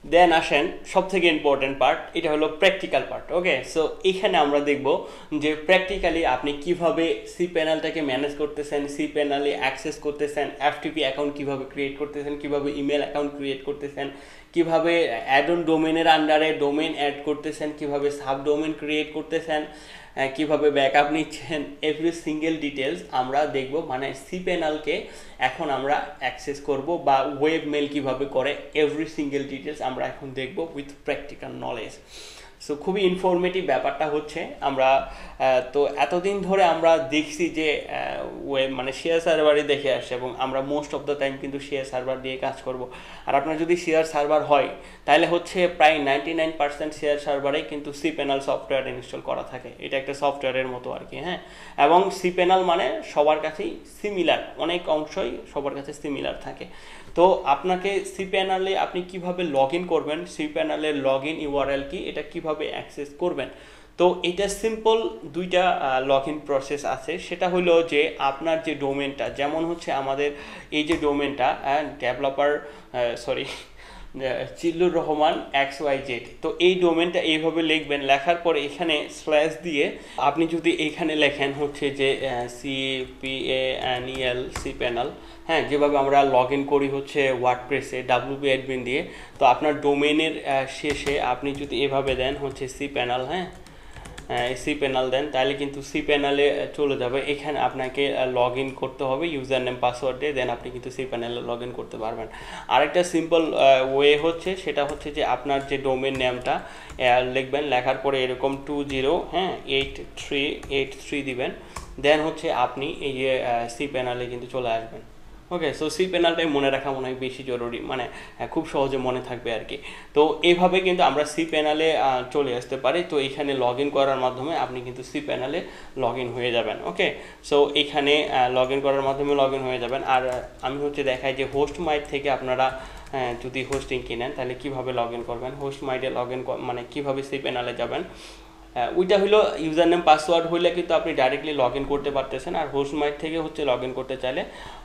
দেন আসেন সব থেকে ইম্পর্টেন্ট পার্ট, এটা হলো প্র্যাকটিক্যাল পার্ট। ওকে, সো এখানে আমরা দেখব যে প্র্যাকটিক্যালি আপনি কিভাবে সি প্যানেলটাকে ম্যানেজ করতেছেন, সি প্যানেলে অ্যাক্সেস করতেছেন, এফটিপি অ্যাকাউন্ট কিভাবে ক্রিয়েট করতেছেন, কিভাবে ইমেল অ্যাকাউন্ট ক্রিয়েট করতেছেন, কিভাবে অ্যাড অন ডোমেনের আন্ডারে ডোমেন অ্যাড করতেছেন, কিভাবে সাব ডোমেন ক্রিয়েট করতেছেন, কিভাবে ব্যাকআপ নিচ্ছেন, এভরি সিঙ্গেল ডিটেলস আমরা দেখব। মানে সি প্যানেলকে এখন আমরা অ্যাক্সেস করব বা ওয়েব মেল কিভাবে করে, এভরি সিঙ্গেল ডিটেলস আমরা এখন দেখব উইথ প্র্যাকটিক্যাল নলেজ। সো খুবই ইনফরমেটিভ ব্যাপারটা হচ্ছে আমরা তো এতদিন ধরে আমরা দেখছি যে ওয়েব মানে শেয়ার সার্ভারই দেখে আসছে এবং আমরা মোস্ট অফ দ্য টাইম কিন্তু শেয়ার সার্ভার দিয়ে কাজ করব। আর আপনার যদি শেয়ার সার্ভার হয় তাহলে হচ্ছে প্রায় 99% শেয়ার সার্ভারেই কিন্তু সি প্যানেল সফটওয়্যার ইনস্টল করা থাকে। এটা একটা সফটওয়্যারের মতো আর কি, হ্যাঁ। এবং সি প্যানেল মানে সবার কাছেই সিমিলার, অনেক অংশই সবার কাছে সিমিলার থাকে। তো আপনাকে সি প্যানেলে আপনি কিভাবে লগ ইন করবেন, সি প্যানেলের লগ ইন ইউআরএল কি, এটা কিভাবে অ্যাক্সেস করবেন। তো এটা সিম্পল দুইটা লগ ইন প্রসেস আছে। সেটা হলো যে আপনার যে ডোমেনটা, যেমন হচ্ছে আমাদের এই যে ডোমেনটা developer sorry Zillur Rahman XYZ, তো এই ডোমেনটা এইভাবে লিখবেন, লেখার পরে এখানে স্ল্যাশ দিয়ে আপনি যদি এইখানে লেখেন হচ্ছে যে CPANEL সি প্যানেল, হ্যাঁ, যেভাবে আমরা লগ ইন করি হচ্ছে ওয়ার্ডপ্রেসে WP অ্যাডমিন দিয়ে, তো আপনার ডোমেনের শেষে আপনি যদি এভাবে দেন হচ্ছে সি প্যানেল, হ্যাঁ, সি প্যানেল দেন, তাহলে কিন্তু সি প্যানেলে চলে যাবে। এখানে আপনাকে লগ ইন করতে হবে ইউজার নেম পাসওয়ার্ড দিয়ে, দেন আপনি কিন্তু সি প্যানেলে লগ ইন করতে পারবেন। আরেকটা সিম্পল ওয়ে হচ্ছে, সেটা হচ্ছে যে আপনার যে ডোমেন নেমটা লিখবেন, লেখার পরে এরকম 20 হ্যাঁ 8383 দিবেন, দেন হচ্ছে আপনি এই যে সি প্যানেলে কিন্তু চলে আসবেন। ওকে, সো সি প্যানেলটাই মনে রাখা মনে হয় বেশি জরুরি, মানে খুব সহজে মনে থাকবে আর কি। তো এইভাবে কিন্তু আমরা সি প্যানেলে চলে আসতে পারি। তো এখানে লগ ইন করার মাধ্যমে আপনি কিন্তু সি প্যানেলে লগ ইন হয়ে যাবেন। ওকে, সো এখানে লগ ইন করার মাধ্যমে লগ ইন হয়ে যাবেন। আর আমি হচ্ছে দেখাই যে হোস্ট মাইট থেকে আপনারা যদি হোস্টিং কিনেন তাহলে কিভাবে লগ ইন করবেন, হোস্ট মাইটে লগ ইন মানে কিভাবে সি প্যানেলে যাবেন, ওইটা হলো ইউজার নেম পাসওয়ার্ড হইলে কিন্তু আপনি ডাইরেক্টলি লগ ইন করতে পারতেছেন। আর হোস্ট মাইট থেকে হচ্ছে লগ ইন করতে চাইলে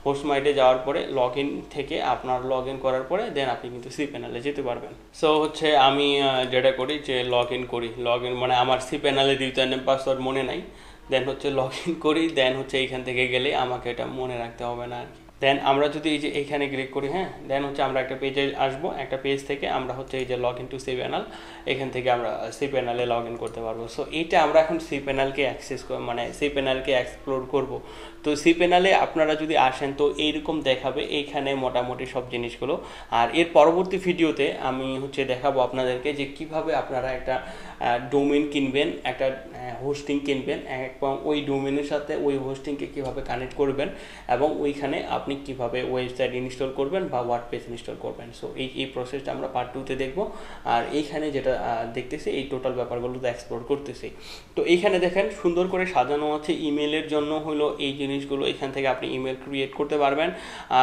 হোস্ট মাইটে যাওয়ার পরে লগ ইন থেকে আপনার লগ ইন করার পরে দেন আপনি কিন্তু সি প্যানেলে যেতে পারবেন। সো হচ্ছে আমি যেটা করি যে লগ ইন করি, লগ ইন মানে আমার সি প্যানেলের ইউজার নেম পাসওয়ার্ড মনে নাই, দেন হচ্ছে লগ ইন করি, দেন হচ্ছে এইখান থেকে গেলে আমাকে এটা মনে রাখতে হবে না আর কি। দেন আমরা যদি এই যে এইখানে ক্লিক করি, হ্যাঁ, দেন হচ্ছে আমরা একটা পেজে আসবো, একটা পেজ থেকে আমরা হচ্ছে এই যে log in to C panel, এখান থেকে আমরা সি প্যানেলে লগ ইন করতে পারবো। সো এইটা আমরা এখন সি প্যানেলকে অ্যাক্সেস মানে সি প্যানেলকে এক্সপ্লোর করব। তো সি প্যানেলে আপনারা যদি আসেন তো এইরকম দেখাবে এইখানে মোটামুটি সব জিনিসগুলো। আর এর পরবর্তী ভিডিওতে আমি হচ্ছে দেখাবো আপনাদেরকে যে কিভাবে আপনারা একটা ডোমেন কিনবেন, একটা হোস্টিং কিনবেন এবং ওই ডোমেনের সাথে ওই হোস্টিংকে কিভাবে কানেক্ট করবেন এবং ওইখানে আপনি কিভাবে ওয়েবসাইট ইনস্টল করবেন বা ওয়ার্ডপ্রেস ইনস্টল করবেন। সো এই প্রসেসটা আমরা পার্ট 2তে দেখব। আর এইখানে যেটা দেখতেছি এই টোটাল ব্যাপারগুলো তো এক্সপ্লোর করতেছি। তো এইখানে দেখেন সুন্দর করে সাজানো আছে। ইমেলের জন্য হলো এই জিনিসগুলো, এখান থেকে আপনি ইমেল ক্রিয়েট করতে পারবেন।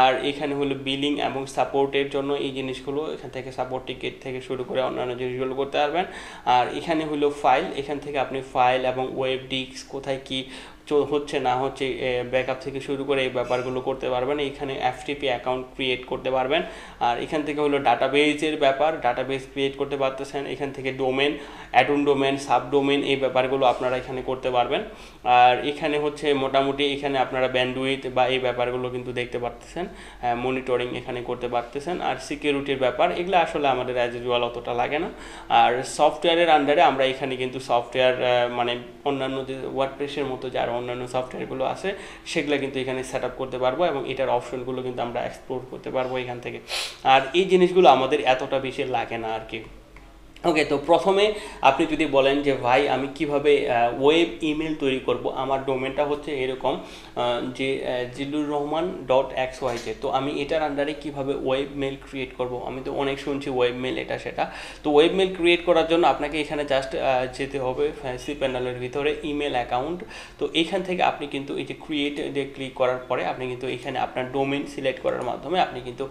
আর এখানে হলো বিলিং এবং সাপোর্টের জন্য এই জিনিসগুলো, এখান থেকে সাপোর্ট টিকিট থেকে শুরু করে অন্যান্য জিনিসগুলো করতে পারবেন। আর এখানে হলো ফাইল, এখান থেকে আপনি ফাইল এবং ওয়েব ডিস্ক কোথায় কি হচ্ছে না হচ্ছে ব্যাকআপ থেকে শুরু করে এই ব্যাপারগুলো করতে পারবেন। এখানে এফটিপি অ্যাকাউন্ট ক্রিয়েট করতে পারবেন। আর এখান থেকে হলো ডাটাবেজের ব্যাপার, ডাটাবেজ ক্রিয়েট করতে পারতেছেন। এখান থেকে domain, add-on domain, sub domain, এই ব্যাপারগুলো আপনারা এখানে করতে পারবেন। আর এখানে হচ্ছে মোটামুটি এখানে আপনারা ব্যান্ডউইথ বা এই ব্যাপারগুলো কিন্তু দেখতে পারতেছেন, মনিটরিং এখানে করতে পারতেছেন। আর সিকিউরিটির ব্যাপার এগুলো আসলে আমাদের অ্যাজ ইউজুয়াল অতটা লাগে না। আর সফটওয়্যারের আন্ডারে আমরা এখানে কিন্তু সফটওয়্যার মানে অন্যান্য যে ওয়ার্ডপ্রেসের মতো যে আরও অন্যান্য সফটওয়্যারগুলো আছে সেগুলো কিন্তু এখানে সেট আপ করতে পারবো এবং এটার অপশনগুলো কিন্তু আমরা এক্সপ্লোর করতে পারবো এখান থেকে। আর এই জিনিসগুলো আমাদের এতটা বেশি লাগে না আর কি। ওকে, তো প্রথমে আপনি যদি বলেন যে ভাই আমি কিভাবে ওয়েব ইমেল তৈরি করব, আমার ডোমেনটা হচ্ছে এরকম যে JILLURRAHMAN.XYZ, তো আমি এটার আন্ডারে কিভাবে ওয়েব মেল ক্রিয়েট করব। আমি তো অনেক শুনছি ওয়েব মেল এটা সেটা। তো ওয়েব মেল ক্রিয়েট করার জন্য আপনাকে এখানে জাস্ট যেতে হবে সি প্যানেলের ভিতরে ইমেল অ্যাকাউন্ট। তো এখান থেকে আপনি কিন্তু এই যে ক্রিয়েট দিয়ে ক্লিক করার পরে আপনি কিন্তু এখানে আপনার ডোমেন সিলেক্ট করার মাধ্যমে আপনি কিন্তু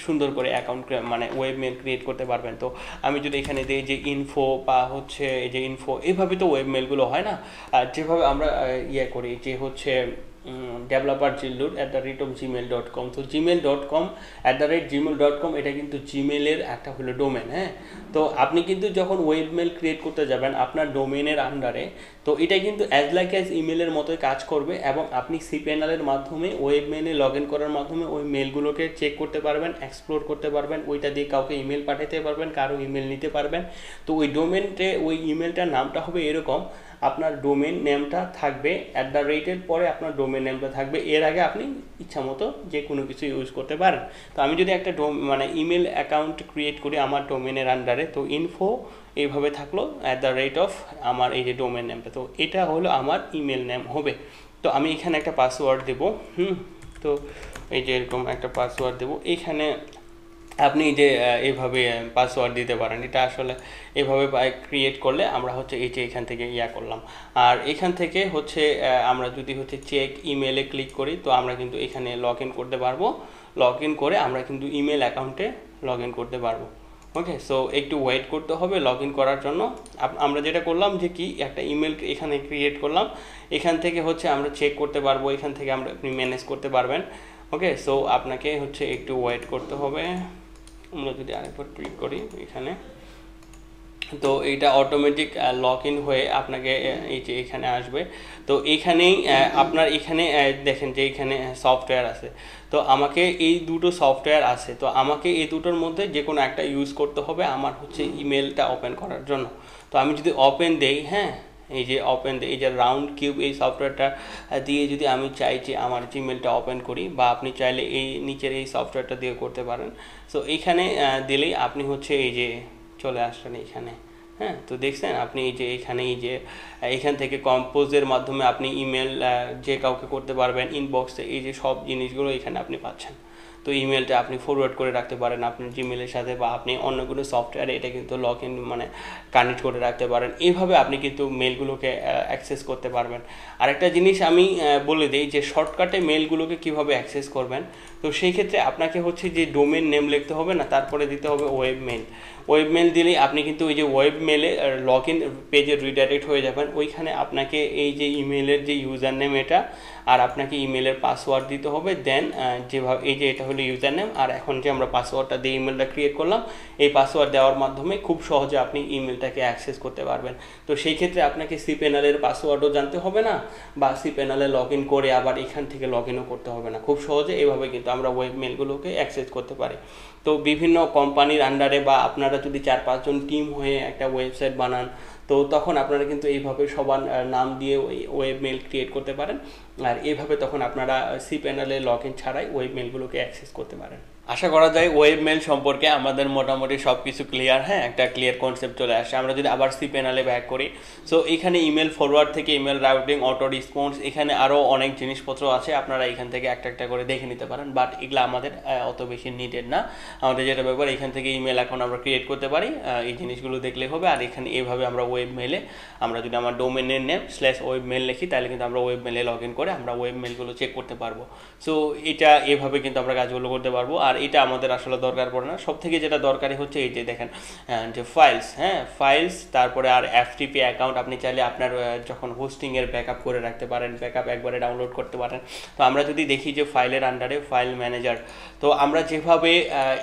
সুন্দর করে অ্যাকাউন্ট মানে ওয়েব মেল ক্রিয়েট করতে পারবেন। তো আমি যদি এখানে দিই যে ইনফো বা হচ্ছে এই যে ইনফো, এইভাবে তো ওয়েব মেলগুলো হয় না। আর যেভাবে আমরা ইয়ে করি যে হচ্ছে developerjillur@gmail.com। তো gmail.com এটা কিন্তু জিমেলের একটা হলো ডোমেন, হ্যাঁ। তো আপনি কিন্তু যখন ওয়েব মেল ক্রিয়েট করতে যাবেন আপনার ডোমেনের আন্ডারে, তো এটা কিন্তু অ্যাজ লাইক অ্যাজ ইমেলের মতোই কাজ করবে, এবং আপনি cPanel-এর মাধ্যমে ওয়েব মেলে লগ ইন করার মাধ্যমে ওই মেলগুলোকে চেক করতে পারবেন, এক্সপ্লোর করতে পারবেন, ওইটা দিয়ে কাউকে ইমেল পাঠাতে পারবেন, কারো ইমেল নিতে পারবেন। তো ওই ডোমেনটে ওই ইমেলটার নামটা হবে এরকম, আপনার ডোমেন নেমটা থাকবে @ পরে আপনার ডোমেন নেমটা থাকবে, এর আগে আপনি ইচ্ছা মতো যে কোনো কিছু ইউজ করতে পারেন। তো আমি যদি একটা ইমেল অ্যাকাউন্ট ক্রিয়েট করি আমার ডোমেনের আন্ডারে, তো ইনফো এইভাবে থাকলো @ আমার এই যে ডোমেন নেমটা, তো এটা হলো আমার ইমেল নেম হবে। তো আমি এখানে একটা পাসওয়ার্ড দেবো, তো এই যে এরকম একটা পাসওয়ার্ড দেবো। এইখানে আপনি যে এইভাবে পাসওয়ার্ড দিতে পারেন, এটা আসলে এইভাবে ক্রিয়েট করলে আমরা হচ্ছে এই যে এখান থেকে করলাম। আর এখান থেকে হচ্ছে আমরা যদি হচ্ছে চেক ইমেলে ক্লিক করি, তো আমরা কিন্তু এখানে লগ ইন করতে পারবো। লগ ইন করে আমরা কিন্তু ইমেল অ্যাকাউন্টে লগ ইন করতে পারবো। ওকে, সো একটু ওয়েট করতে হবে লগ ইন করার জন্য। আমরা যেটা করলাম যে কি একটা ইমেল এখানে ক্রিয়েট করলাম, এখান থেকে হচ্ছে আমরা চেক করতে পারবো, এখান থেকে আপনি ম্যানেজ করতে পারবেন। ওকে, সো আপনাকে হচ্ছে একটু ওয়েট করতে হবে। আমরা যদি আরেকবার ক্লিক করি এখানে, তো এইটা অটোমেটিক লগ ইন হয়ে আপনাকে এই যে এখানে আসবে। তো এইখানেই আপনার এখানে দেখেন যে এখানে সফটওয়্যার আছে, তো আমাকে এই দুটো সফটওয়্যার আছে, তো আমাকে এই দুটোর মধ্যে যে কোনো একটা ইউজ করতে হবে আমার হচ্ছে ইমেলটা ওপেন করার জন্য। তো আমি যদি ওপেন দেই, হ্যাঁ, এই যে ওপেন দেই, এই যে রাউন্ড কিউব এই সফটওয়্যারটা দিয়ে যদি আমি চাই যে আমার জিমেলটা ওপেন করি, বা আপনি চাইলে এই নিচের এই সফটওয়্যারটা দিয়ে করতে পারেন। সো এইখানে দিলেই আপনি হচ্ছে এই যে চলে আসলেন এইখানে, হ্যাঁ। তো দেখছেন আপনি এই যে এখানে এই যে এখান থেকে কম্পোজের মাধ্যমে আপনি ইমেল যে কাউকে করতে পারবেন, ইনবক্সে এই যে সব জিনিসগুলো এখানে আপনি পাচ্ছেন। তো ইমেলটা আপনি ফরওয়ার্ড করে রাখতে পারেন আপনার জিমেলের সাথে, বা আপনি অন্য কোনো সফটওয়্যারে এটা কিন্তু লগ ইন কানেক্ট করে রাখতে পারেন। এইভাবে আপনি কিন্তু মেলগুলোকে অ্যাক্সেস করতে পারবেন। আরেকটা জিনিস আমি বলে দিই যে শর্টকাটে মেলগুলোকে কিভাবে অ্যাক্সেস করবেন। তো সেই ক্ষেত্রে আপনাকে হচ্ছে যে ডোমেন নেম লিখতে হবে না, তারপরে দিতে হবে ওয়েব মেল। ওয়েব মেল দিলেই আপনি কিন্তু ওই যে ওয়েব মেলে লগ ইন পেজে রিডাইরেক্ট হয়ে যাবেন। ওইখানে আপনাকে এই যে ইমেলের যে ইউজার নেম এটা, আর আপনাকে ইমেলের পাসওয়ার্ড দিতে হবে। দেন যেভাবে এই যে এটা হলো ইউজার নেম, আর এখন যে আমরা পাসওয়ার্ডটা দিয়ে ইমেলটা ক্রিয়েট করলাম, এই পাসওয়ার্ড দেওয়ার মাধ্যমে খুব সহজে আপনি ইমেলটাকে অ্যাক্সেস করতে পারবেন। তো সেই ক্ষেত্রে আপনাকে cPanel-এর পাসওয়ার্ডও জানতে হবে না, বা cPanel-এ লগ ইন করে আবার এখান থেকে লগ ইনও করতে হবে না। খুব সহজে এইভাবে কিন্তু আমরা ওয়েব মেলগুলোকে অ্যাক্সেস করতে পারি। তো বিভিন্ন কোম্পানির আন্ডারে, বা আপনারা যদি 4-5 জন টিম হয়ে একটা ওয়েবসাইট বানান, তো তখন আপনারা কিন্তু এইভাবে সবার নাম দিয়ে ওয়েব মেল ক্রিয়েট করতে পারেন, আর এইভাবে তখন আপনারা cPanel-এ লগ ইন ছাড়াই ওয়েব মেলগুলোকে অ্যাক্সেস করতে পারেন। আশা করা যায় ওয়েব মেল সম্পর্কে আমাদের মোটামুটি সব কিছু ক্লিয়ার, হ্যাঁ, একটা ক্লিয়ার কনসেপ্ট চলে আসে। আমরা যদি আবার cPanel-এ ব্যাক করি, সো এখানে ইমেল ফরওয়ার্ড থেকে ইমেল রাউটিং, অটো রেসপন্স, এখানে আরও অনেক জিনিসপত্র আছে, আপনারা এখান থেকে একটা একটা করে দেখে নিতে পারেন। বাট এগুলো আমাদের অত বেশি নিডেড না। আমাদের যেটা ব্যাপার, এখান থেকে ইমেল এখন আমরা ক্রিয়েট করতে পারি, এই জিনিসগুলো দেখলে হবে। আর এখানে এইভাবে আমরা ওয়েব মেলে, আমরা যদি আমার ডোমেনের নেম /ওয়েব মেল লিখি, তাহলে কিন্তু আমরা ওয়েব মেলে লগ ইন করে আমরা ওয়েব মেলগুলো চেক করতে পারবো। সো এটা এভাবে কিন্তু আমরা কাজগুলো করতে পারবো। আর এটা আমাদের আসলে দরকার পড়ে না। সব থেকে যেটা দরকারি হচ্ছে এই যে দেখেন যে ফাইলস, হ্যাঁ, ফাইলস, তারপরে আর FTP অ্যাকাউন্ট। আপনি চাইলে আপনার যখন হোস্টিংয়ের ব্যাকআপ করে রাখতে পারেন, ব্যাকআপ একবারে ডাউনলোড করতে পারেন। তো আমরা যদি দেখি যে ফাইলের আন্ডারে ফাইল ম্যানেজার, তো আমরা যেভাবে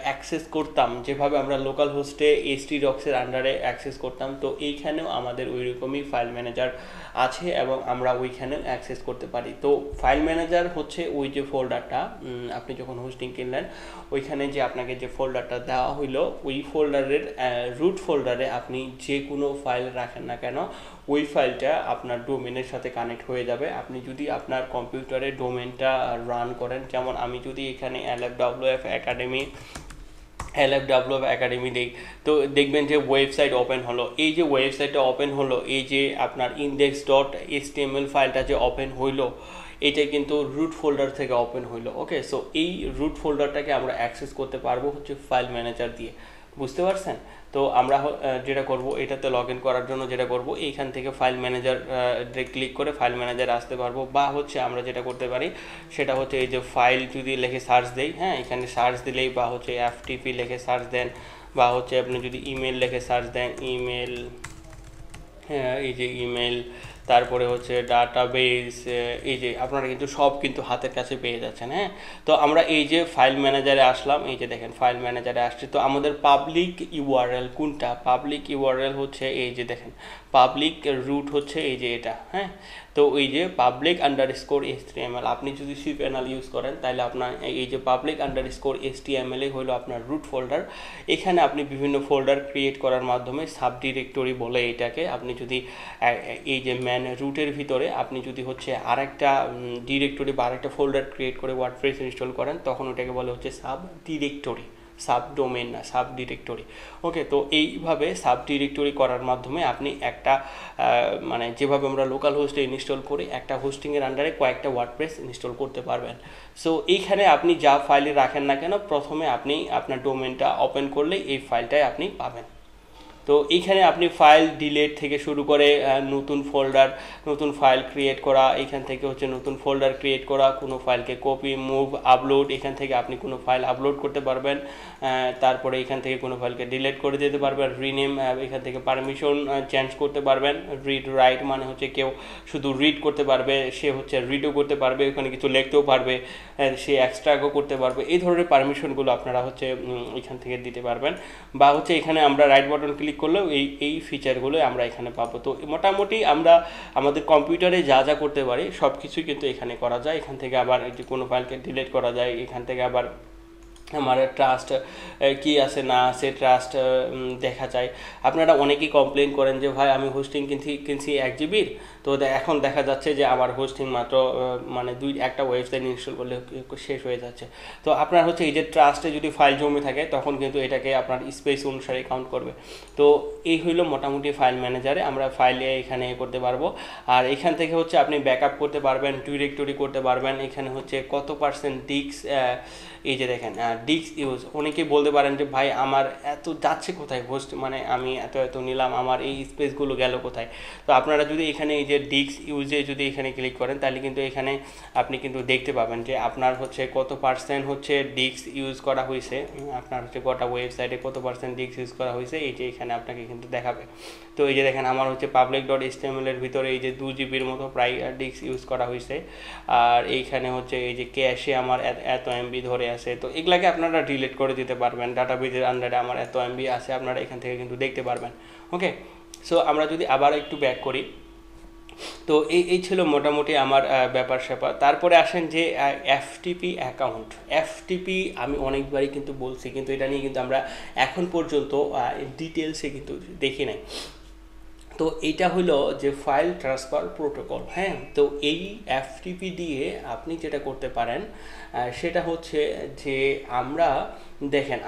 অ্যাক্সেস করতাম, যেভাবে আমরা লোকাল হোস্টে htdocs-এর আন্ডারে অ্যাক্সেস করতাম, তো এইখানেও আমাদের ওই রকমই ফাইল ম্যানেজার আছে, এবং আমরা ওইখানেও অ্যাক্সেস করতে পারি। তো ফাইল ম্যানেজার হচ্ছে ওই যে ফোল্ডারটা আপনি যখন হোস্টিং কিনলেন, ওইখানে যে আপনাকে যে ফোল্ডারটা দেওয়া হইলো, ওই ফোল্ডারের রুট ফোল্ডারে আপনি যে কোনো ফাইল রাখেন না কেন, ওই ফাইলটা আপনার ডোমেনের সাথে কানেক্ট হয়ে যাবে। আপনি যদি আপনার কম্পিউটারে ডোমেনটা রান করেন, যেমন আমি যদি এখানে LFWF একাডেমি দিই, তো দেখবেন যে ওয়েবসাইট ওপেন হলো। এই যে ওয়েবসাইটটা ওপেন হলো, এই যে আপনার index.html ফাইলটা যে ওপেন হইলো, এটা কিন্তু রুট ফোল্ডার থেকে ওপেন হইলো। ওকে, সো এই রুট ফোল্ডারটাকে আমরা অ্যাক্সেস করতে পারবো হচ্ছে ফাইল ম্যানেজার দিয়ে। বুঝতে পারছেন? তো আমরা যেটা করব, এটাতে লগ ইন করার জন্য যেটা করব, এইখান থেকে ফাইল ম্যানেজার ক্লিক করে ফাইল ম্যানেজার আসতে পারবো। বা হচ্ছে আমরা যেটা করতে পারি সেটা হচ্ছে এই যে ফাইল যদি লিখে সার্চ দেই, হ্যাঁ, এখানে সার্চ দিলেই, বা হচ্ছে FTP লিখে সার্চ দেন, বা হচ্ছে আপনি যদি ইমেল লিখে সার্চ দেন, ইমেল, হ্যাঁ, এই যে ইমেল, তারপরে হচ্ছে ডাটাবেস, এই যে আপনারা কিন্তু সব কিন্তু হাতের কাছে পেয়ে যাচ্ছেন। হ্যাঁ, তো আমরা এই যে ফাইল ম্যানেজারে আসলাম, এই যে দেখেন ফাইল ম্যানেজারে আসছে। তো আমাদের পাবলিক ইউআরএল কোনটা? পাবলিক ইউআরএল হচ্ছে এই যে দেখেন পাবলিক রুট হচ্ছে এই যে এটা। হ্যাঁ, তো এই যে পাবলিক আন্ডারস্কোর HTML, আপনি যদি cPanel ইউজ করেন তাহলে আপনার এই যে পাবলিক আন্ডারস্কোর HTML হলো আপনার রুট ফোল্ডার। এখানে আপনি বিভিন্ন ফোল্ডার ক্রিয়েট করার মাধ্যমে সাব ডিরেক্টরি বলে এটাকে, আপনি যদি এই যে ম্যান রুটের ভিতরে আপনি যদি হচ্ছে আরেকটা ডিরেক্টরি বা আরেকটা ফোল্ডার ক্রিয়েট করে ওয়ার্ডপ্রেস ইনস্টল করেন তখন ওটাকে বলে হচ্ছে সাব ডিরেক্টরি, সাব ডোমেন না, সাব ডিরেক্টরি। ওকে, তো এইভাবে সাব ডিরেক্টরি করার মাধ্যমে আপনি একটা মানে যেভাবে আমরা লোকাল হোস্টে ইনস্টল করি একটা হোস্টিংয়ের আন্ডারে কয়েকটা ওয়ার্ডপ্রেস ইনস্টল করতে পারবেন। সো এইখানে আপনি যা ফাইলে রাখেন না কেন প্রথমে আপনি আপনার ডোমেনটা ওপেন করলেই এই ফাইলটাই আপনি পাবেন। তো এইখানে আপনি ফাইল ডিলিট থেকে শুরু করে নতুন ফোল্ডার, নতুন ফাইল ক্রিয়েট করা, এখান থেকে হচ্ছে নতুন ফোল্ডার ক্রিয়েট করা, কোনো ফাইলকে কপি, মুভ, আপলোড, এখান থেকে আপনি কোনো ফাইল আপলোড করতে পারবেন। তারপরে এখান থেকে কোনো ফাইলকে ডিলিট করে দিতে পারবেন, রিনেম, এখান থেকে পারমিশন চেঞ্জ করতে পারবেন। রিড রাইট মানে হচ্ছে কেউ শুধু রিড করতে পারবে, সে হচ্ছে রিডও করতে পারবে, ওখানে কিছু লিখতেও পারবে, সে এক্সট্রাকও করতে পারবে। এই ধরনের পারমিশনগুলো আপনারা হচ্ছে এখান থেকে দিতে পারবেন। বা হচ্ছে এখানে আমরা রাইট বাটন ক্লিক করলেও এই ফিচারগুলো আমরা এখানে পাবো। তো মোটামুটি আমরা আমাদের কম্পিউটারে যা যা করতে পারি সব কিছুই কিন্তু এখানে করা যায়। এখান থেকে আবার এই যে কোনো ফাইলকে ডিলিট করা যায়, এখান থেকে আবার আমার ট্রাস্ট কি আছে না আছে ট্রাস্ট দেখা যায়। আপনারা অনেকেই কমপ্লেন করেন যে ভাই আমি হোস্টিং কিনছি 1 জিবির, তো এখন দেখা যাচ্ছে যে আমার হোস্টিং মাত্র মানে একটা ওয়েবসাইট ইনস্টল করলে শেষ হয়ে যাচ্ছে। তো আপনার হচ্ছে এই যে ট্রাস্টে যদি ফাইল জমে থাকে তখন কিন্তু এটাকে আপনার স্পেস অনুসারে কাউন্ট করবে। তো এই হইলো মোটামুটি ফাইল ম্যানেজারে আমরা ফাইলে এখানে করতে পারবো। আর এখান থেকে হচ্ছে আপনি ব্যাকআপ করতে পারবেন, ডিরেক্টরি করতে পারবেন। এখানে হচ্ছে কত পার্সেন্ট ডিস্ক, এই যে দেখেন ডিস্ক ইউজ, অনেকেই বলতে পারেন যে ভাই আমার এত যাচ্ছে কোথায় হোস্ট, মানে আমি এত নিলাম আমার এই স্পেসগুলো গেল কোথায়। তো আপনারা যদি এখানে এই যে ডিস্ক ইউজে যদি এখানে ক্লিক করেন তাহলে কিন্তু এখানে আপনি কিন্তু দেখতে পাবেন যে আপনার হচ্ছে কত পার্সেন্ট হচ্ছে ডিস্ক ইউজ করা হয়েছে, আপনার হচ্ছে গোটা ওয়েবসাইটে কত পার্সেন্ট ডিস্ক ইউজ করা হয়েছে এই যে এখানে আপনাকে কিন্তু দেখাবে। তো এই যে দেখেন আমার হচ্ছে public.html এর ভিতরে এই যে 2 জিবির মতো প্রায় ডিস্ক ইউজ করা হয়েছে। আর এইখানে হচ্ছে এই যে ক্যাশে আমার এত এমবি ধরে আছে। তো এগুলাকে আপনারা ডিলিট করে দিতে পারবেন, ডাটাবেজের আন্ডারে আমার এত এমবি আছে আপনারা এখান থেকে কিন্তু দেখতে পারবেন। ওকে, সো আমরা যদি আবার একটু ব্যাক করি, তো এই ছিল মোটামুটি আমার ব্যাপার স্যাপার। তারপরে আসেন যে এফটিপি অ্যাকাউন্ট। এফটিপি আমি অনেকবারই কিন্তু বলছি, কিন্তু এটা নিয়ে কিন্তু আমরা এখন পর্যন্ত ডিটেলসে কিন্তু দেখি নাই। তো এইটা হলো যে ফাইল ট্রান্সফার প্রোটোকল। হ্যাঁ, তো এই এফটিপি দিয়ে আপনি যেটা করতে পারেন সেটা হচ্ছে যে আমরা দেখেন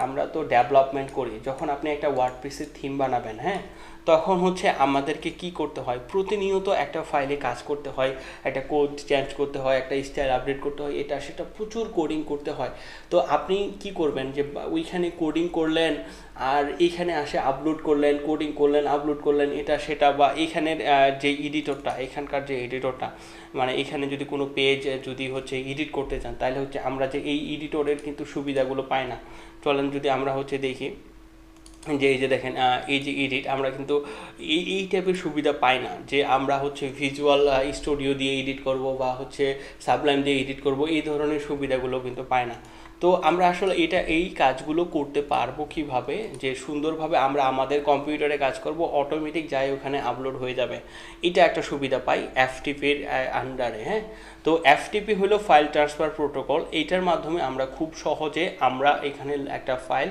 আমরা তো ডেভেলপমেন্ট করি। যখন আপনি একটা ওয়ার্ডপ্রেসের থিম বানাবেন, হ্যাঁ, তখন হচ্ছে আমাদেরকে কি করতে হয়, প্রতিনিয়ত একটা ফাইলে কাজ করতে হয়, একটা কোড চেঞ্জ করতে হয়, একটা স্টাইল আপডেট করতে হয়, এটা সেটা প্রচুর কোডিং করতে হয়। তো আপনি কি করবেন যে ওইখানে কোডিং করলেন আর এইখানে আসে আপলোড করলেন, কোডিং করলেন, আপলোড করলেন, এটা সেটা, বা এখানের যে এডিটরটা, এখানকার যে এডিটরটা, মানে এখানে যদি কোনো পেজ যদি হচ্ছে এডিট করতে চান তাহলে হচ্ছে আমরা যে এই এডিটরের কিন্তু সুবিধাগুলো পাই না। চলেন যদি আমরা হচ্ছে দেখি যে এই যে দেখেন এই যে এডিট, আমরা কিন্তু এই টাইপের সুবিধা পাই না যে আমরা হচ্ছে ভিজুয়াল স্টুডিও দিয়ে এডিট করব বা হচ্ছে সাবলাইম দিয়ে এডিট করব, এই ধরনের সুবিধাগুলো কিন্তু পাই না। তো আমরা আসলে এই কাজগুলো করতে পারবো কিভাবে, যে সুন্দরভাবে আমরা আমাদের কম্পিউটারে কাজ করব, অটোমেটিক যাই ওখানে আপলোড হয়ে যাবে, এটা একটা সুবিধা পাই এফটিপির আন্ডারে। হ্যাঁ, তো এফটিপি হলো ফাইল ট্রান্সফার প্রোটোকল। এইটার মাধ্যমে আমরা খুব সহজে আমরা এখানে একটা ফাইল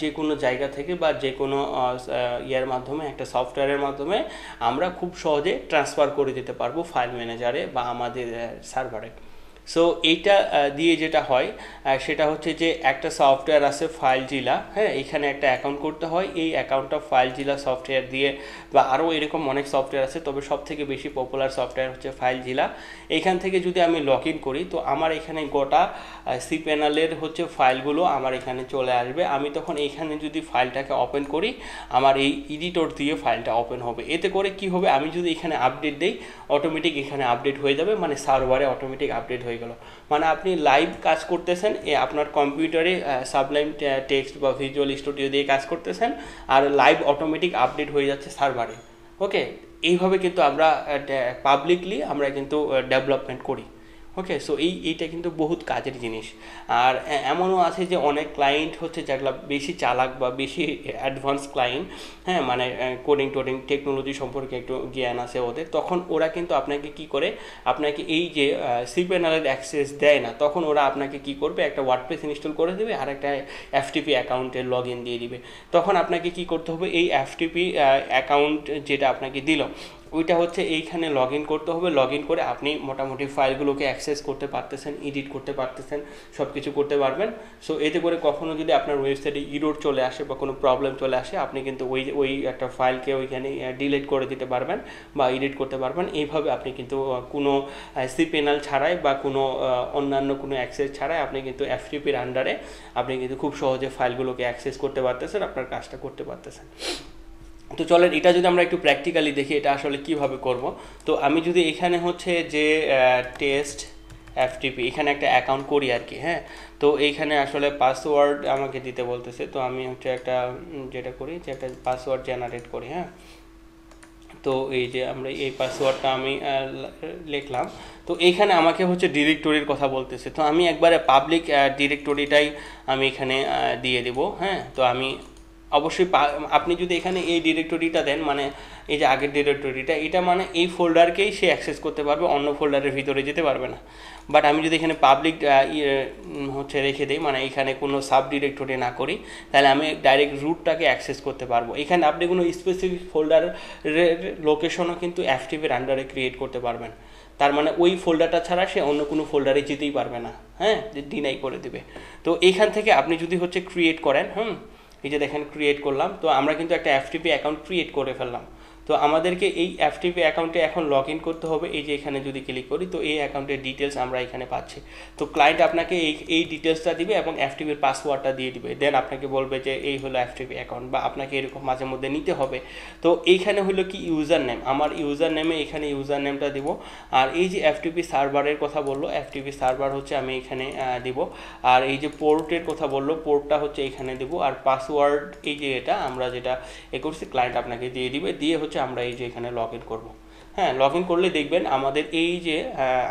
যে কোনো জায়গা থেকে বা যে কোনো ইয়ার মাধ্যমে, একটা সফটওয়্যারের মাধ্যমে আমরা খুব সহজে ট্রান্সফার করে দিতে পারবো ফাইল ম্যানেজারে বা আমাদের সার্ভারে। সো এইটা দিয়ে যেটা হয় সেটা হচ্ছে যে একটা সফটওয়্যার আছে ফাইলজিলা। হ্যাঁ, এখানে একটা অ্যাকাউন্ট করতে হয়, এই অ্যাকাউন্টটা ফাইলজিলা সফটওয়্যার দিয়ে, বা আরও এরকম অনেক সফটওয়্যার আছে, তবে সব থেকে বেশি পপুলার সফটওয়্যার হচ্ছে ফাইলজিলা। এখান থেকে যদি আমি লগ ইন করি তো আমার এখানে গোটা cPanel-এর হচ্ছে ফাইলগুলো আমার এখানে চলে আসবে। আমি তখন এখানে যদি ফাইলটাকে ওপেন করি আমার এই এডিটর দিয়ে ফাইলটা ওপেন হবে। এতে করে কি হবে, আমি যদি এখানে আপডেট দেই অটোমেটিক এখানে আপডেট হয়ে যাবে, মানে সার্ভারে অটোমেটিক আপডেট হয়ে গেল। মানে আপনি লাইভ কাজ করতেছেন আপনার কম্পিউটারে সাবলাইম টেক্সট বা ভিজুয়াল স্টুডিও দিয়ে কাজ করতেছেন, আর লাইভ অটোমেটিক আপডেট হয়ে যাচ্ছে সার্ভারে। ওকে, এইভাবে কিন্তু আমরা পাবলিকলি আমরা কিন্তু ডেভেলপমেন্ট করি। ওকে, সো এইটা কিন্তু বহুত কাজের জিনিস। আর এমনও আছে যে অনেক ক্লায়েন্ট হচ্ছে যেগুলো বেশি চালাক বা বেশি অ্যাডভান্স ক্লায়েন্ট, হ্যাঁ, মানে কোডিং টোডিং টেকনোলজি সম্পর্কে একটু জ্ঞান আছে ওদের, তখন ওরা কিন্তু আপনাকে কি করে, আপনাকে এই যে cPanel-এর অ্যাক্সেস দেয় না, তখন ওরা আপনাকে কি করবে, একটা ওয়ার্ডপ্রেস ইনস্টল করে দেবে আর একটা FTP অ্যাকাউন্টের লগ ইন দিয়ে দিবে। তখন আপনাকে কি করতে হবে, এই FTP অ্যাকাউন্ট যেটা আপনাকে দিল ওইটা হচ্ছে এইখানে লগ ইন করতে হবে। লগ ইন করে আপনি মোটামুটি ফাইলগুলোকে অ্যাক্সেস করতে পারতেছেন, এডিট করতে পারতেছেন, সব কিছু করতে পারবেন। সো এতে করে কখনো যদি আপনার ওয়েবসাইটে ইরর চলে আসে বা কোনো প্রবলেম চলে আসে, আপনি কিন্তু ওই একটা ফাইলকে ওইখানে ডিলিট করে দিতে পারবেন বা এডিট করতে পারবেন। এইভাবে আপনি কিন্তু কোনো cPanel ছাড়াই বা কোনো অন্যান্য কোনো অ্যাক্সেস ছাড়াই আপনি কিন্তু FTP-র আন্ডারে আপনি কিন্তু খুব সহজে ফাইলগুলোকে অ্যাক্সেস করতে পারতেছেন, আপনার কাজটা করতে পারতেছেন। তো চলেন এটা যদি আমরা একটু প্র্যাকটিক্যালি দেখি এটা আসলে কিভাবে করব। তো আমি যদি এখানে হচ্ছে যে টেস্ট FTP এখানে একটা অ্যাকাউন্ট করি আর কি, হ্যাঁ, তো এইখানে আসলে পাসওয়ার্ড আমাকে দিতে বলতেছে। তো আমি হচ্ছে একটা যেটা করি যে একটা পাসওয়ার্ড জেনারেট করি, হ্যাঁ। তো এই যে আমরা এই পাসওয়ার্ডটা আমি লিখলাম। তো এইখানে আমাকে হচ্ছে ডিরেক্টরির কথা বলতেছে, তো আমি একবারে পাবলিক ডিরেক্টরিটাই আমি এখানে দিয়ে দেব, হ্যাঁ। তো আমি অবশ্যই আপনি যদি এখানে এই ডিরেক্টরিটা দেন, মানে এই যে আগের ডিরেক্টরিটা, এটা মানে এই ফোল্ডারকেই সে অ্যাক্সেস করতে পারবে, অন্য ফোল্ডারের ভিতরে যেতে পারবে না। বাট আমি যদি এখানে পাবলিক হচ্ছে রেখে দিই, মানে এখানে কোনো সাব ডিরেক্টরি না করি, তাহলে আমি ডাইরেক্ট রুটটাকে অ্যাক্সেস করতে পারবো। এখানে আপনি কোনো স্পেসিফিক ফোল্ডারের লোকেশনও কিন্তু FTP-র আন্ডারে ক্রিয়েট করতে পারবেন। তার মানে ওই ফোল্ডারটা ছাড়া সে অন্য কোনো ফোল্ডারে যেতেই পারবে না, হ্যাঁ, ডিনাই করে দেবে। তো এইখান থেকে আপনি যদি হচ্ছে ক্রিয়েট করেন, এই যে দেখেন ক্রিয়েট করলাম, তো আমরা কিন্তু একটা FTP অ্যাকাউন্ট ক্রিয়েট করে ফেললাম। তো আমাদেরকে এই FTP অ্যাকাউন্টে এখন লগ ইন করতে হবে। এই যে এখানে যদি ক্লিক করি, তো এই অ্যাকাউন্টের ডিটেলস আমরা এখানে পাচ্ছি। তো ক্লায়েন্ট আপনাকে এই ডিটেলসটা দিবে এবং FTP-র পাসওয়ার্ডটা দিয়ে দিবে, দেন আপনাকে বলবে যে এই হলো FTP অ্যাকাউন্ট, বা আপনাকে এরকম মাঝে মধ্যে নিতে হবে। তো এইখানে হলো কি ইউজার নেম, আমার ইউজার নেমে এখানে ইউজার নেমটা দিব। আর এই যে FTP সার্ভারের কথা বললো, FTP সার্ভার হচ্ছে আমি এখানে দিব। আর এই যে পোর্টের কথা বললো, পোর্টটা হচ্ছে এখানে দিব। আর পাসওয়ার্ড এই যে এটা আমরা যেটা করছি ক্লায়েন্ট আপনাকে দিয়ে দিবে, দিয়ে হচ্ছে আমরা এই যে এখানে লগ ইন করবো। হ্যাঁ, লগ ইন করলে দেখবেন আমাদের এই যে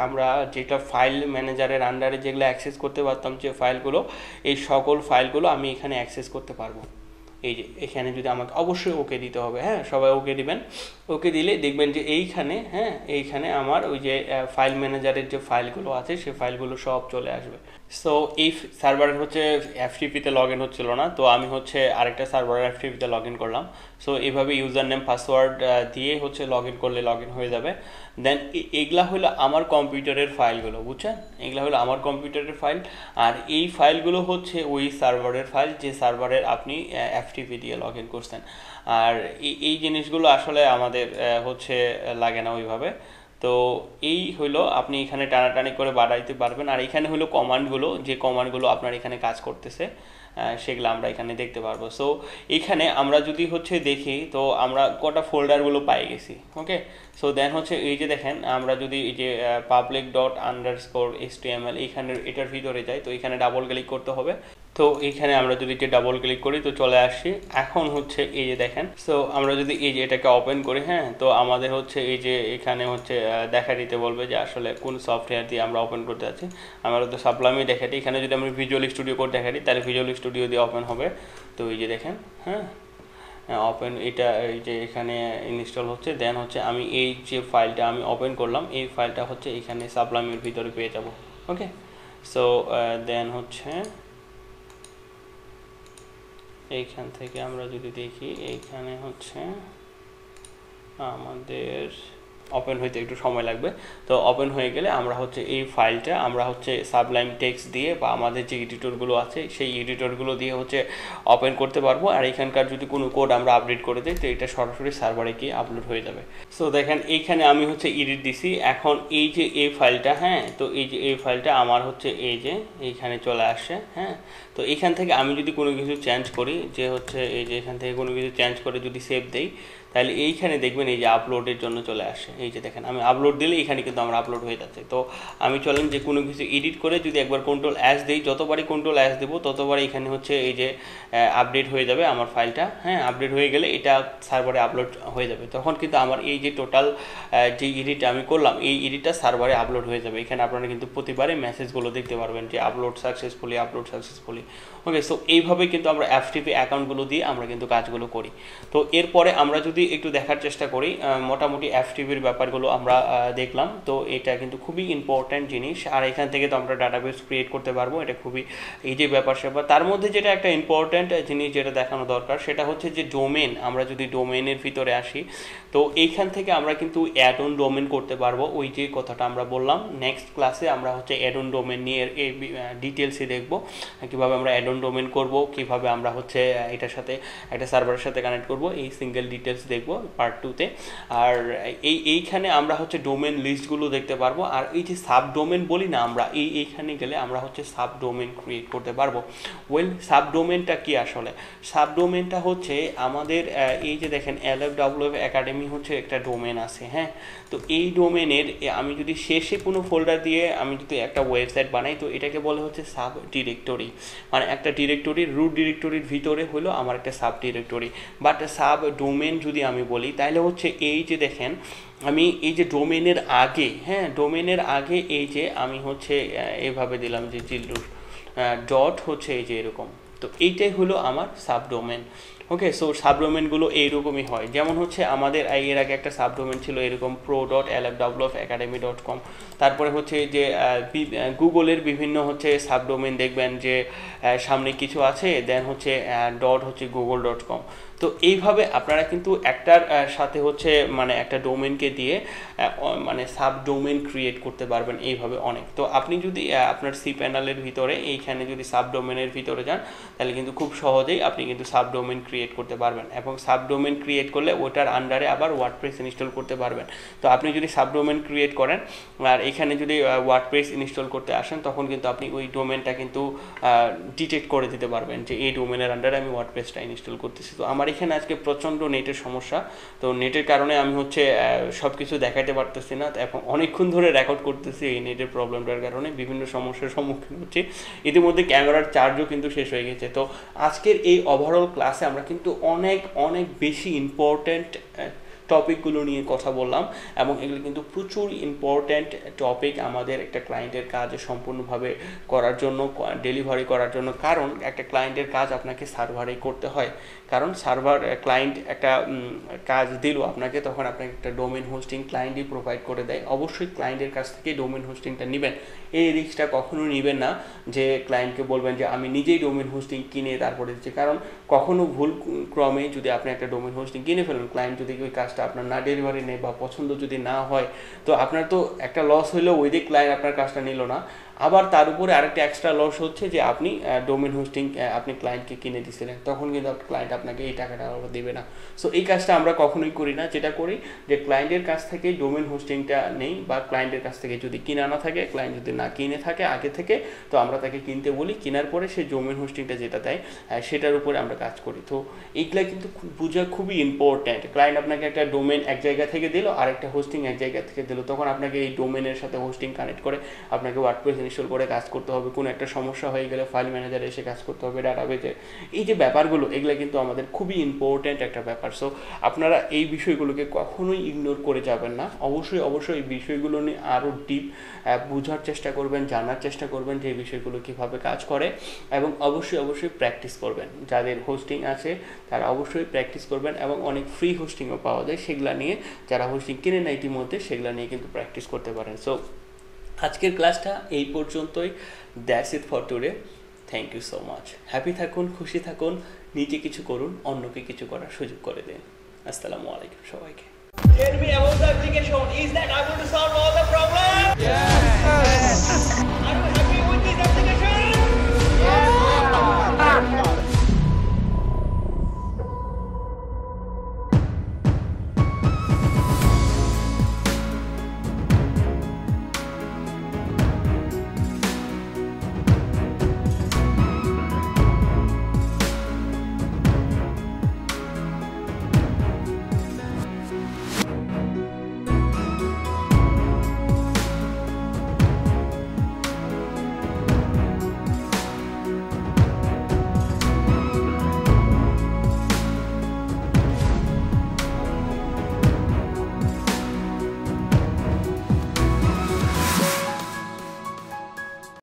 আমরা যেটা ফাইল ম্যানেজারের আন্ডারে যেগুলো অ্যাক্সেস করতে পারতাম যে ফাইলগুলো, এই সকল ফাইলগুলো আমি এখানে অ্যাক্সেস করতে পারবো। এই যে এখানে যদি আমাকে অবশ্যই ওকে দিতে হবে, হ্যাঁ, সবাই ওকে দিবেন। ওকে দিলে দেখবেন যে এইখানে, হ্যাঁ, এইখানে আমার ওই যে ফাইল ম্যানেজারের যে ফাইলগুলো আছে সেই ফাইলগুলো সব চলে আসবে। সো এই সার্ভারের হচ্ছে FTP-তে লগ ইন হচ্ছিল না, তো আমি হচ্ছে আরেকটা সার্ভারের FTP-তে লগ ইন করলাম। সো এইভাবে ইউজার নেম পাসওয়ার্ড দিয়ে হচ্ছে লগ ইন করলে লগ ইন হয়ে যাবে। দেন এগুলা হলো আমার কম্পিউটারের ফাইলগুলো, বুঝছেন, এগুলা হলো আমার কম্পিউটারের ফাইল। আর এই ফাইলগুলো হচ্ছে ওই সার্ভারের ফাইল যে সার্ভারের আপনি FTP দিয়ে লগ ইন করছেন। আর এই জিনিসগুলো আসলে আমাদের হচ্ছে লাগে না ওইভাবে। তো এই হলো আপনি এখানে টানাটানি করে বাড়াইতে পারবেন। আর এখানে হলো কমান্ডগুলো, যে কমান্ডগুলো আপনার এখানে কাজ করতেছে সেগুলো আমরা এখানে দেখতে পারবো। সো এখানে আমরা যদি হচ্ছে দেখি, তো আমরা কটা ফোল্ডারগুলো পাই গেছি। ওকে, সো দেন হচ্ছে এই যে দেখেন আমরা যদি এই যে public._html এইখানে এটার ভিতরে যাই, তো এখানে ডাবল ক্লিক করতে হবে। তো এইখানে আমরা যদি ডাবল ক্লিক করি তো চলে আসছি। এখন হচ্ছে এই যে দেখেন, সো আমরা যদি এই যে এটাকে ওপেন করি, হ্যাঁ, তো আমাদের হচ্ছে এই যে এখানে হচ্ছে দেখা দিতে বলবে যে আসলে কোন সফটওয়্যার দিয়ে আমরা ওপেন করতে যাচ্ছি। আমরা তো সাবলামই দেখাটি, এখানে যদি আমরা ভিজুয়াল স্টুডিও কোড দেখাটি তাহলে ভিজুয়াল স্টুডিও দিয়ে ওপেন হবে। তো এই যে দেখেন, হ্যাঁ, ওপেন, এটা এই যে এখানে ইনস্টল হচ্ছে। দেন হচ্ছে আমি এই যে ফাইলটা আমি ওপেন করলাম, এই ফাইলটা হচ্ছে এখানে সাবলামের ভিতরে পেয়ে যাব। ওকে, সো দেন হচ্ছে এইখান থেকে আমরা যদি দেখি, এইখানে হচ্ছে আমাদের ওপেন হইতে একটু সময় লাগবে। তো ওপেন হয়ে গেলে আমরা হচ্ছে এই ফাইলটা আমরা হচ্ছে সাবলাইম টেক্সট দিয়ে বা আমাদের যে এডিটরগুলো আছে সেই এডিটরগুলো দিয়ে হচ্ছে ওপেন করতে পারবো। আর এখানকার যদি কোনো কোড আমরা আপডেট করে দিই তো এটা সরাসরি সার্ভারে গিয়ে আপলোড হয়ে যাবে। সো দেখেন এইখানে আমি হচ্ছে এডিট দিছি। এখন এই যে এই ফাইলটা, হ্যাঁ, তো এই যে এই ফাইলটা আমার হচ্ছে এই যে এইখানে চলে আসছে। হ্যাঁ, তো এখান থেকে আমি যদি কোনো কিছু চেঞ্জ করি, যে হচ্ছে এই যে এখান থেকে কোনো কিছু চেঞ্জ করে যদি সেভ দেই, তাহলে এইখানে দেখবেন এই যে আপলোডের জন্য চলে আসে, এই যে দেখেন আমি আপলোড দিলে এখানে কিন্তু আমার আপলোড হয়ে যাচ্ছে। তো আমি চলেন যে কোনো কিছু এডিট করে যদি একবার Ctrl+S দিই, যতবারই Ctrl+S দেবো ততবার এখানে হচ্ছে এই যে আপডেট হয়ে যাবে আমার ফাইলটা। হ্যাঁ, আপডেট হয়ে গেলে এটা সার্ভারে আপলোড হয়ে যাবে, তখন কিন্তু আমার এই যে টোটাল যে এডিট আমি করলাম এই এডিটটা সার্ভারে আপলোড হয়ে যাবে। এখানে আপনারা কিন্তু প্রতিবারে মেসেজগুলো দেখতে পারবেন যে আপলোড সাকসেসফুলি। ওকে, সো এইভাবে কিন্তু আমরা FTP অ্যাকাউন্টগুলো দিয়ে আমরা কিন্তু কাজগুলো করি। তো এরপরে আমরা যদি একটু দেখার চেষ্টা করি, মোটামুটি FTPর ব্যাপারগুলো আমরা দেখলাম। তো এটা কিন্তু খুবই ইম্পর্ট্যান্ট জিনিস, আর এখান থেকে তো আমরা ডাটাবেস ক্রিয়েট করতে পারবো, এটা খুবই এই যে ব্যাপার স্যাপার। তার মধ্যে যেটা একটা ইম্পর্ট্যান্ট জিনিস যেটা দেখানো দরকার সেটা হচ্ছে যে ডোমেন। আমরা যদি ডোমেনের ভিতরে আসি, তো এইখান থেকে আমরা কিন্তু অ্যাড অন ডোমেন করতে পারবো, ওই যে কথাটা আমরা বললাম। নেক্সট ক্লাসে আমরা হচ্ছে অ্যাড অন ডোমেন নিয়ে এই ডিটেলসই দেখবো, কীভাবে আমরা অ্যাড অন ডোমেন করবো, কীভাবে আমরা হচ্ছে এটার সাথে একটা সার্ভারের সাথে কানেক্ট করবো, এই সিঙ্গেল ডিটেলস দেখবো পার্ট 2-তে। আর এইখানে আমরা হচ্ছে ডোমেন লিস্টগুলো দেখতে পারবো। আর এই যে সাব ডোমেন বলি না আমরা, এইখানে গেলে আমরা হচ্ছে সাব ডোমেন ক্রিয়েট করতে পারবো। সাব ডোমেনটা কি আসলে? সাব ডোমেনটা হচ্ছে আমাদের এই যে দেখেন LFWF একাডেমি হচ্ছে একটা ডোমেন আছে। হ্যাঁ, তো এই ডোমেনের আমি যদি শেষে কোনো ফোল্ডার দিয়ে আমি যদি একটা ওয়েবসাইট বানাই, তো এটাকে বলে হচ্ছে সাব ডিরেক্টরি। মানে একটা ডিরেক্টরির রুট ডিরেক্টরির ভিতরে হলো আমার একটা sub directory. But sub domain যদি আমি বলি তাহলে হচ্ছে এই যে দেখেন আমি এই যে ডোমেনের আগে, হ্যাঁ ডোমেনের আগে এই যে আমি হচ্ছে এইভাবে দিলাম যে জিল্লুর ডট হচ্ছে এই যে এরকম, তো এইটাই হলো আমার সাবডোমেন। ওকে, সো সাবডোমেনগুলো এইরকমই হয়। যেমন হচ্ছে আমাদের এর আগে একটা সাবডোমেন ছিল এরকম pro.lfwfacademy.com। তারপরে হচ্ছে যে গুগলের বিভিন্ন হচ্ছে সাবডোমেন দেখবেন যে সামনে কিছু আছে, দেন হচ্ছে ডট হচ্ছে google.com। তো এইভাবে আপনারা কিন্তু একটার সাথে হচ্ছে মানে একটা ডোমেনকে দিয়ে মানে সাব ডোমেন ক্রিয়েট করতে পারবেন এইভাবে অনেক। তো আপনি যদি আপনার সি প্যানেলের ভিতরে এইখানে যদি সাব ডোমেনের ভিতরে যান, তাহলে কিন্তু খুব সহজেই আপনি কিন্তু সাব ডোমেন ক্রিয়েট করতে পারবেন, এবং সাব ডোমেন ক্রিয়েট করলে ওটার আন্ডারে আবার ওয়ার্ডপ্রেস ইনস্টল করতে পারবেন। তো আপনি যদি সাব ডোমেন ক্রিয়েট করেন আর এখানে যদি ওয়ার্ডপ্রেস ইনস্টল করতে আসেন, তখন কিন্তু আপনি ওই ডোমেনটা কিন্তু ডিটেক্ট করে দিতে পারবেন যে এই ডোমেনের আন্ডারে আমি ওয়ার্ডপ্রেসটা ইনস্টল করতেছি। তো আমার এখানে আজকে প্রচণ্ড নেটের সমস্যা, তো নেটের কারণে আমি হচ্ছে সব কিছু দেখাতে পারতেছি না, এখন অনেকক্ষণ ধরে রেকর্ড করতেছি। এই নেটের প্রবলেমটার কারণে বিভিন্ন সমস্যার সম্মুখীন হচ্ছি। ইতিমধ্যে ক্যামেরার চার্জও কিন্তু শেষ হয়ে গেছে। তো আজকের এই ওভারঅল ক্লাসে আমরা কিন্তু অনেক বেশি ইম্পর্ট্যান্ট টপিকগুলো নিয়ে কথা বললাম, এবং এগুলো কিন্তু প্রচুর ইম্পর্ট্যান্ট টপিক আমাদের একটা ক্লায়েন্টের কাজ সম্পূর্ণভাবে করার জন্য, ডেলিভারি করার জন্য। কারণ একটা ক্লায়েন্টের কাজ আপনাকে সার্ভারেই করতে হয়, কারণ সার্ভার ক্লায়েন্ট একটা কাজ দিল আপনাকে, তখন আপনাকে একটা ডোমেন হোস্টিং ক্লায়েন্টই প্রোভাইড করে দেয়। অবশ্যই ক্লায়েন্টের কাছ থেকে ডোমেন হোস্টিংটা নেবেন, এই রিস্কটা কখনো নেবেন না যে ক্লায়েন্টকে বলবেন যে আমি নিজেই ডোমেন হোস্টিং কিনে তারপরে দিচ্ছি। কারণ কখনো ভুল ক্রমে যদি আপনি একটা ডোমেন হোস্টিং কিনে ফেলেন, ক্লায়েন্ট যদি ওই কাজটা আপনার না ডেলিভারি নেয় বা পছন্দ যদি না হয়, তো আপনার তো একটা লস হইলেও ওই দিক ক্লায়েন্ট আপনার কাজটা নিল না, আবার তার উপরে আরেকটা এক্সট্রা লস হচ্ছে যে আপনি ডোমেন হোস্টিং আপনি ক্লায়েন্টকে কিনে দিয়েছিলেন, তখন কিন্তু ক্লায়েন্ট আপনাকে এই টাকাটা আবার দেবে না। সো এই কাজটা আমরা কখনোই করি না। যেটা করি যে ক্লায়েন্টের কাছ থেকে ডোমেন হোস্টিংটা নেই, বা ক্লায়েন্টের কাছ থেকে যদি কিনা না থাকে, ক্লায়েন্ট যদি না কিনে থাকে আগে থেকে, তো আমরা তাকে কিনতে বলি, কেনার পরে সে ডোমেন হোস্টিংটা যেটা দেয় সেটার উপরে আমরা কাজ করি। তো এইগুলা কিন্তু বোঝা খুবই ইম্পর্ট্যান্ট। ক্লায়েন্ট আপনাকে একটা ডোমেন এক জায়গা থেকে দিল, আরেকটা হোস্টিং এক জায়গা থেকে দিল, তখন আপনাকে এই ডোমেনের সাথে হোস্টিং কানেক্ট করে আপনাকে ওয়ার্ডপ্রেস ইনস্টল করে কাজ করতে হবে। কোনো একটা সমস্যা হয়ে গেলে ফাইল ম্যানেজারে এসে কাজ করতে হবে, ডাটাবেজে। এই যে ব্যাপারগুলো, এগুলো কিন্তু আমাদের খুবই ইম্পর্ট্যান্ট একটা ব্যাপার। সো আপনারা এই বিষয়গুলোকে কখনোই ইগনোর করে যাবেন না। অবশ্যই এই বিষয়গুলো নিয়ে আরও ডিপ বোঝার চেষ্টা করবেন, জানার চেষ্টা করবেন যে এই বিষয়গুলো কীভাবে কাজ করে, এবং অবশ্যই প্র্যাকটিস করবেন। যাদের হোস্টিং আছে তারা অবশ্যই প্র্যাকটিস করবেন, এবং অনেক ফ্রি হোস্টিংও পাওয়া যায়, সেগুলা নিয়ে যারা হোস্টিং কিনে না ইতিমধ্যে, সেগুলা নিয়ে কিন্তু প্র্যাকটিস করতে পারেন। সো আজকের ক্লাসটা এই পর্যন্তই। That's it for today. Thank you so much. Happy থাকুন, খুশি থাকুন, নিজে কিছু করুন, অন্যকে কিছু করার সুযোগ করে দিন। আসসালামু আলাইকুম সবাইকে। Tell me about the application. Is that able to solve all the problems? Yes.